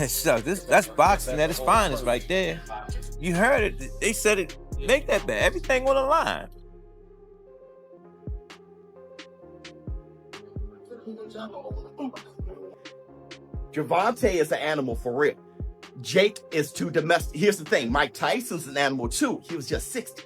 So that's boxing at its finest right there. You heard it. They said it. Make that bet. Everything on the line. Gervonta is an animal for real. Jake is too domestic. Here's the thing. Mike Tyson's an animal too. He was just 60.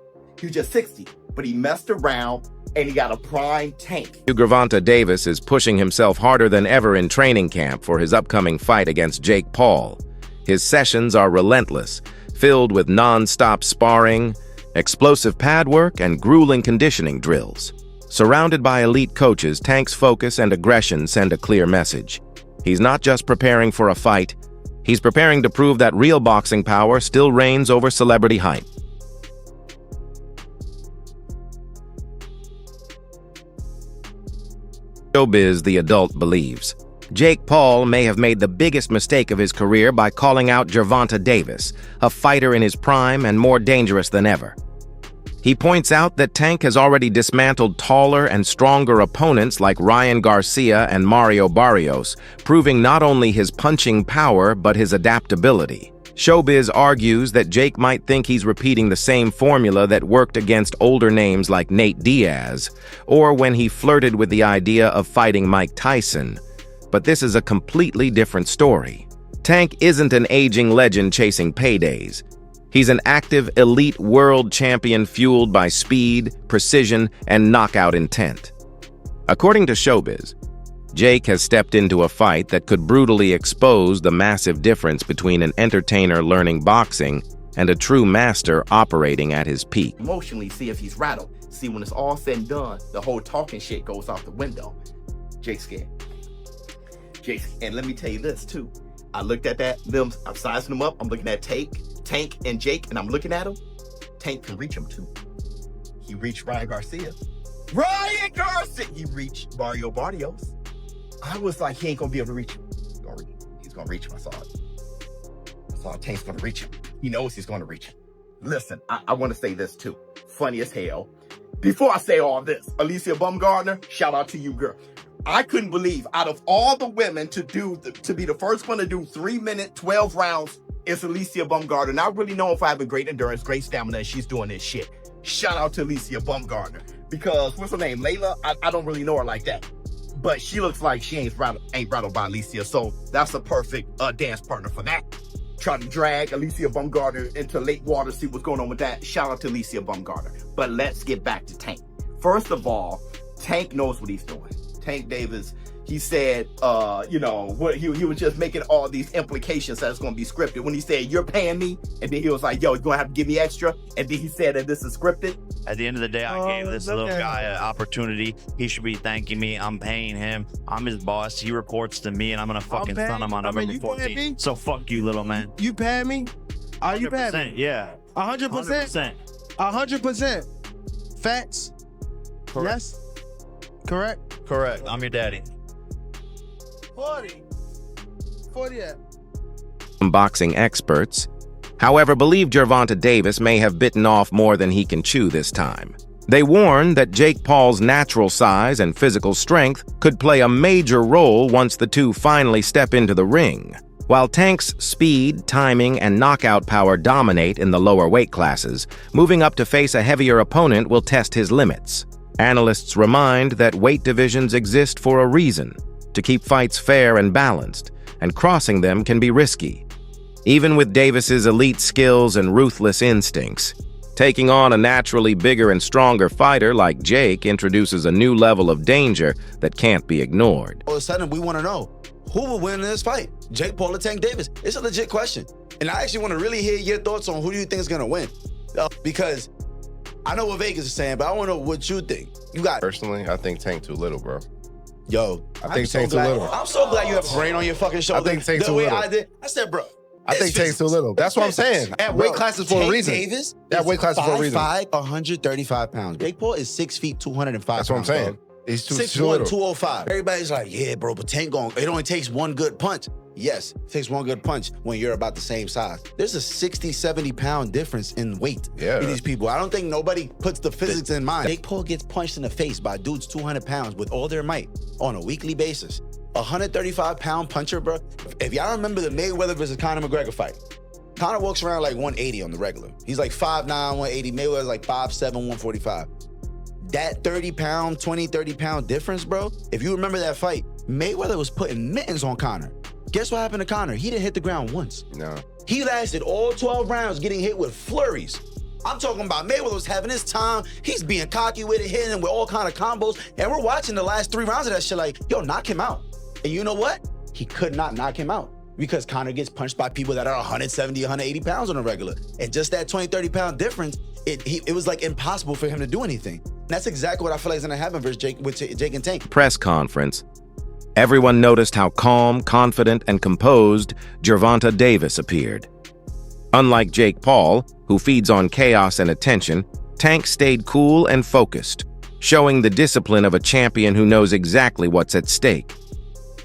But he messed around and he got a prime Tank. Gervonta Davis is pushing himself harder than ever in training camp for his upcoming fight against Jake Paul. His sessions are relentless, filled with non-stop sparring, explosive pad work, and grueling conditioning drills. Surrounded by elite coaches, Tank's focus and aggression send a clear message. He's not just preparing for a fight, he's preparing to prove that real boxing power still reigns over celebrity hype. Showbiz, the adult, believes Jake Paul may have made the biggest mistake of his career by calling out Gervonta Davis, a fighter in his prime and more dangerous than ever. He points out that Tank has already dismantled taller and stronger opponents like Ryan Garcia and Mario Barrios, proving not only his punching power but his adaptability. Showbiz argues that Jake might think he's repeating the same formula that worked against older names like Nate Diaz, or when he flirted with the idea of fighting Mike Tyson. But this is a completely different story. Tank isn't an aging legend chasing paydays. He's an active, elite world champion fueled by speed, precision, and knockout intent. According to Showbiz, Jake has stepped into a fight that could brutally expose the massive difference between an entertainer learning boxing and a true master operating at his peak. Emotionally, see if he's rattled. See, when it's all said and done, the whole talking shit goes out the window. Jake's scared. And let me tell you this too. I looked at I'm sizing them up. I'm looking at Tank and Jake, and I'm looking at him. Tank can reach him too. He reached Ryan Garcia. He reached Mario Barrios. I was like, he ain't gonna be able to reach him. He's gonna reach him. I saw Tank's gonna reach him. He knows he's gonna reach him. Listen, I want to say this too. Funny as hell. Before I say all this, Alicia Baumgartner, shout out to you, girl. I couldn't believe out of all the women to be the first one to do 3-minute, 12 rounds, it's Alicia Baumgartner. And I really know if I have a great endurance, great stamina, and she's doing this shit. Shout out to Alicia Baumgartner. Because, what's her name, Layla? I don't really know her like that. But she looks like she ain't rattled by Alicia. So that's a perfect dance partner for that. Trying to drag Alicia Baumgartner into lake water, see what's going on with that. Shout out to Alicia Baumgartner. But let's get back to Tank. First of all, Tank knows what he's doing. Tank Davis, he said, what he was just making all these implications that it's going to be scripted. When he said, you're paying me, and then he was like, yo, you're going to have to give me extra. And then he said that this is scripted. At the end of the day, I gave this little guy an opportunity. He should be thanking me. I'm paying him. I'm his boss. He reports to me, and I'm going to fucking stun him on November 14th. So fuck you, little man. You paying me? Are you paying me? Yeah. 100%? 100%. Facts? Correct. Yes? Correct? Correct. I'm your daddy. 40 yeah. Boxing experts, however, believe Gervonta Davis may have bitten off more than he can chew this time. They warn that Jake Paul's natural size and physical strength could play a major role once the two finally step into the ring. While Tank's speed, timing, and knockout power dominate in the lower weight classes, moving up to face a heavier opponent will test his limits. Analysts remind that weight divisions exist for a reason, to keep fights fair and balanced, and crossing them can be risky. Even with Davis's elite skills and ruthless instincts, taking on a naturally bigger and stronger fighter like Jake introduces a new level of danger that can't be ignored. All of a sudden, we want to know, who will win in this fight? Jake Paul or Tank Davis? It's a legit question. And I actually want to really hear your thoughts on who do you think is going to win? Because I know what Vegas is saying, but I want to know what you think. You got Personally, I think Tank too little, bro. Yo, I think Tank's too little. I'm so glad you have a brain on your fucking shoulder. I think Tank's too little. I said, bro. I think Tank's too little. That's what I'm saying. That weight class is for a reason. Davis that weight class is for a reason. 5'5", 135 pounds. Jake Paul is 6 feet, 205 pounds. That's what I'm saying. Bro. He's too 6'1", little. 205. Everybody's like, yeah, bro, but Tank it only takes one good punch. Yes, it takes one good punch when you're about the same size. There's a 60, 70 pound difference in weight in these people. I don't think nobody puts the physics in mind. Jake Paul gets punched in the face by dudes 200 pounds with all their might on a weekly basis. 135-pound puncher, bro. If y'all remember the Mayweather versus Conor McGregor fight, Conor walks around like 180 on the regular. He's like 5'9", 180. Mayweather's like 5'7", 145. That 30-pound, 30-pound difference, bro. If you remember that fight, Mayweather was putting mittens on Conor. Guess what happened to Conor? He didn't hit the ground once. No. He lasted all 12 rounds getting hit with flurries. I'm talking about Mayweather was having his time. He's being cocky with it, hitting him with all kind of combos. And we're watching the last 3 rounds of that shit like, yo, knock him out. And you know what? He could not knock him out because Conor gets punched by people that are 170, 180 pounds on a regular. And just that 30-pound difference, it was like impossible for him to do anything. And that's exactly what I feel like is gonna happen versus Jake and Tank. Press conference. Everyone noticed how calm, confident, and composed Gervonta Davis appeared. Unlike Jake Paul, who feeds on chaos and attention, Tank stayed cool and focused, showing the discipline of a champion who knows exactly what's at stake.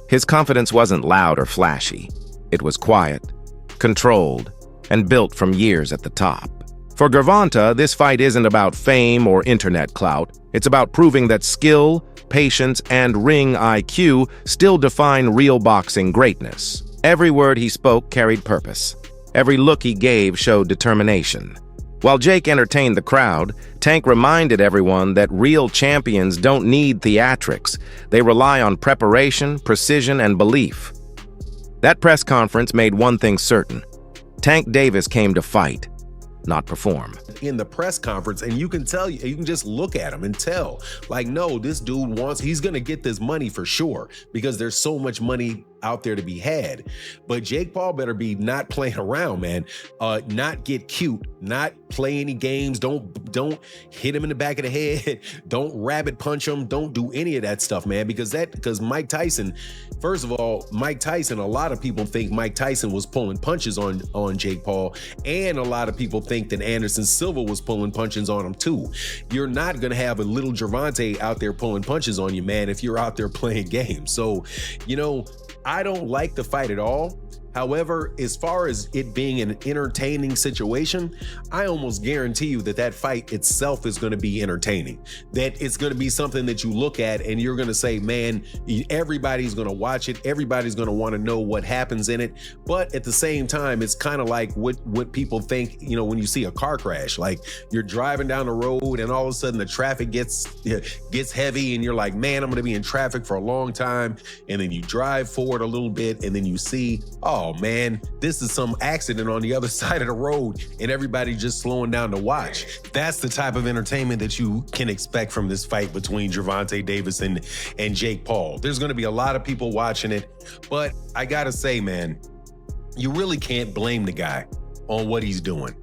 His confidence wasn't loud or flashy. It was quiet, controlled, and built from years at the top. For Gervonta, this fight isn't about fame or internet clout. It's about proving that skill, patience, and ring IQ still define real boxing greatness. Every word he spoke carried purpose. Every look he gave showed determination. While Jake entertained the crowd, Tank reminded everyone that real champions don't need theatrics. They rely on preparation, precision, and belief. That press conference made one thing certain. Tank Davis came to fight, not perform. In the press conference, and you can tell, you can just look at him and tell, like, no, this dude he's gonna get this money for sure because there's so much money out there to be had. But Jake Paul better be not playing around, man. Not get cute, not play any games. Don't hit him in the back of the head. Don't rabbit punch him. Don't do any of that stuff, man, because Mike Tyson, first of all, a lot of people think Mike Tyson was pulling punches on Jake Paul, and a lot of people think that Anderson Silva was pulling punches on him too. You're not gonna have a little Gervonta out there pulling punches on you, man, if you're out there playing games. So, you know, I don't like the fight at all. However, as far as it being an entertaining situation, I almost guarantee you that fight itself is going to be entertaining. That it's going to be something that you look at and you're going to say, man, everybody's going to watch it. Everybody's going to want to know what happens in it. But at the same time, it's kind of like what people think, you know, when you see a car crash, like you're driving down the road and all of a sudden the traffic gets heavy and you're like, man, I'm going to be in traffic for a long time. And then you drive forward a little bit and then you see, oh man, this is some accident on the other side of the road and everybody just slowing down to watch. That's the type of entertainment that you can expect from this fight between Gervonta Davis and Jake Paul. There's going to be a lot of people watching it, but I gotta say, man, you really can't blame the guy on what he's doing.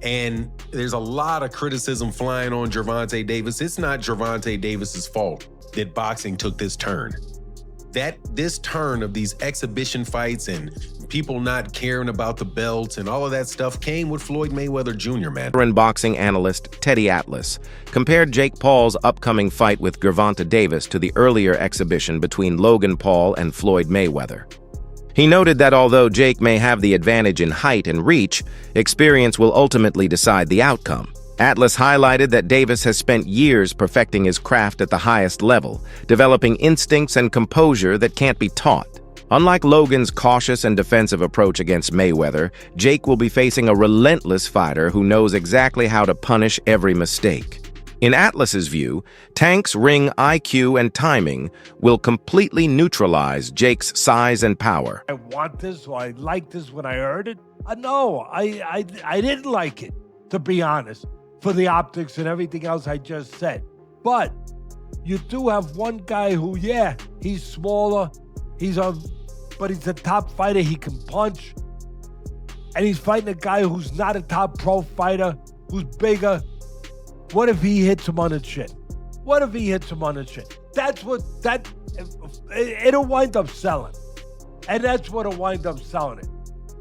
And there's a lot of criticism flying on Gervonta Davis. It's not Gervonta Davis's fault that boxing took this turn. This turn of these exhibition fights and people not caring about the belts and all of that stuff came with Floyd Mayweather Jr., man. Veteran boxing analyst Teddy Atlas compared Jake Paul's upcoming fight with Gervonta Davis to the earlier exhibition between Logan Paul and Floyd Mayweather. He noted that although Jake may have the advantage in height and reach, experience will ultimately decide the outcome. Atlas highlighted that Davis has spent years perfecting his craft at the highest level, developing instincts and composure that can't be taught. Unlike Logan's cautious and defensive approach against Mayweather, Jake will be facing a relentless fighter who knows exactly how to punish every mistake. In Atlas's view, Tank's ring IQ and timing will completely neutralize Jake's size and power. I want this, or I like this when I heard it. No, I didn't like it, to be honest, for the optics and everything else I just said. But you do have one guy who, yeah, he's smaller, but he's a top fighter, he can punch. And he's fighting a guy who's not a top pro fighter, who's bigger. What if he hits him on the chin? What if he hits him on the chin? It'll wind up selling. And that's what'll wind up selling it.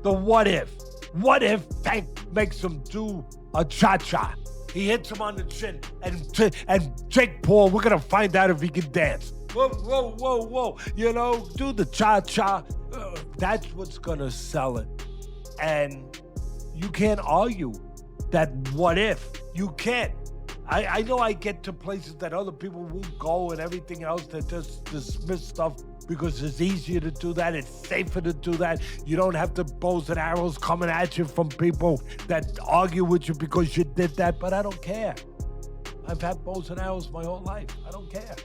The what if. What if Tank makes him do a cha-cha? He hits him on the chin, and Jake Paul, we're gonna find out if he can dance. Whoa, whoa, whoa, whoa. You know, do the cha-cha. That's what's gonna sell it. And you can't argue that what if. You can't. I know I get to places that other people won't go and everything else that just dismiss stuff because it's easier to do that. It's safer to do that. You don't have the bows and arrows coming at you from people that argue with you because you did that, but I don't care. I've had bows and arrows my whole life. I don't care.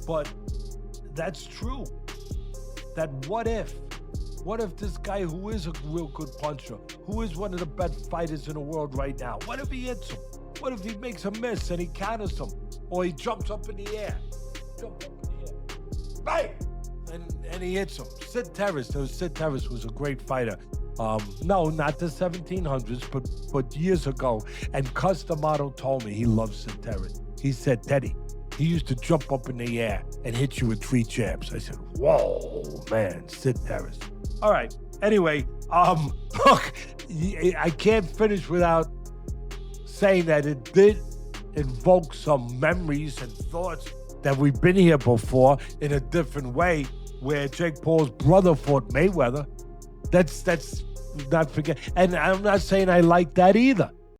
But that's true. That what if this guy who is a real good puncher, who is one of the best fighters in the world right now, what if he hits him? What if he makes a miss and he counters him? Or he jumps up in the air? Bang! And he hits him. Sid Terrace was a great fighter. No, not the 1700s, but years ago. And Customato told me he loves Sid Terrace. He said, Teddy, he used to jump up in the air and hit you with 3 jabs. I said, whoa, man, Sid Terrace. All right. Anyway, look, I can't finish without saying that it did invoke some memories and thoughts that we've been here before in a different way, where Jake Paul's brother fought Mayweather. That's not forget. And I'm not saying I like that either.